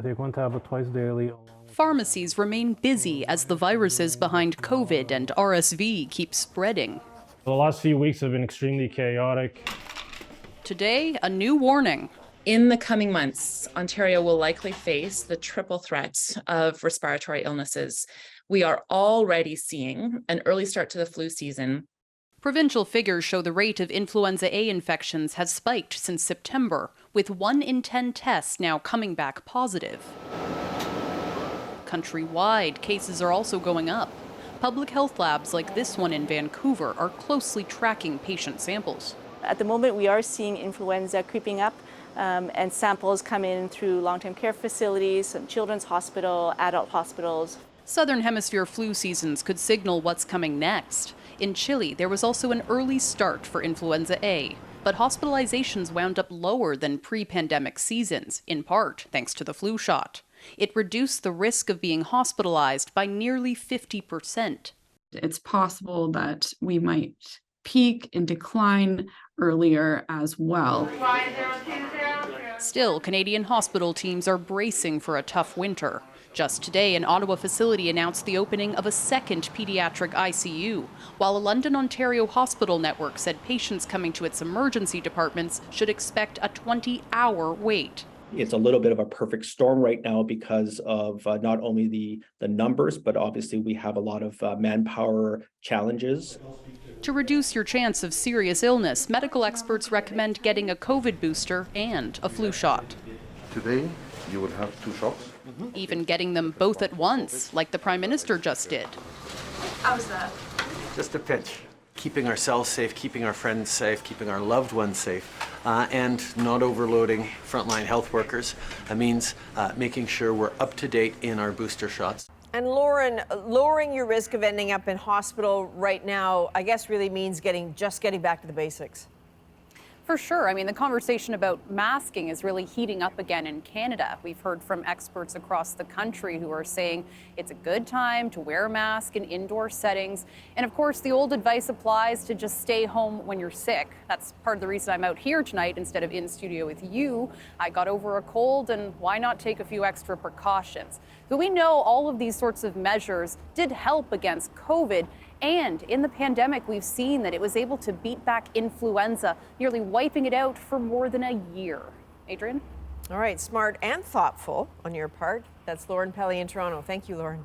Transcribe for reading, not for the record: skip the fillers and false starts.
They're going to have it twice daily. Pharmacies remain busy as the viruses behind COVID and RSV keep spreading. The last few weeks have been extremely chaotic. Today, a new warning. In the coming months, Ontario will likely face the triple threat of respiratory illnesses. We are already seeing an early start to the flu season. Provincial figures show the rate of influenza A infections has spiked since September, with 1 in 10 tests now coming back positive. Countrywide, cases are also going up. Public health labs like this one in Vancouver are closely tracking patient samples. At the moment, we are seeing influenza creeping up, and samples come in through long-term care facilities, children's hospital, adult hospitals. Southern Hemisphere flu seasons could signal what's coming next. In Chile, there was also an early start for influenza A, but hospitalizations wound up lower than pre-pandemic seasons, in part thanks to the flu shot. It reduced the risk of being hospitalized by nearly 50%. It's possible that we might peak and decline earlier as well. Still, Canadian hospital teams are bracing for a tough winter. Just today, an Ottawa facility announced the opening of a second pediatric ICU, while a London, Ontario hospital network said patients coming to its emergency departments should expect a 20-hour wait. It's a little bit of a perfect storm right now because of not only the numbers, but obviously we have a lot of manpower challenges. To reduce your chance of serious illness, medical experts recommend getting a COVID booster and a flu shot. Today, you will have 2 shots. Even getting them both at once, like the Prime Minister just did. How was that? Just a pinch. Keeping ourselves safe, keeping our friends safe, keeping our loved ones safe, and not overloading frontline health workers. That means making sure we're up to date in our booster shots. And Lauren, lowering your risk of ending up in hospital right now, I guess really means getting back to the basics. For sure. I mean, the conversation about masking is really heating up again in Canada. We've heard from experts across the country who are saying it's a good time to wear a mask in indoor settings. And of course, the old advice applies to just stay home when you're sick. That's part of the reason I'm out here tonight instead of in studio with you. I got over a cold, and why not take a few extra precautions? So we know all of these sorts of measures did help against COVID. And in the pandemic, we've seen that it was able to beat back influenza, nearly wiping it out for more than a year. Adrienne? All right, smart and thoughtful on your part. That's Lauren Pelly in Toronto. Thank you, Lauren.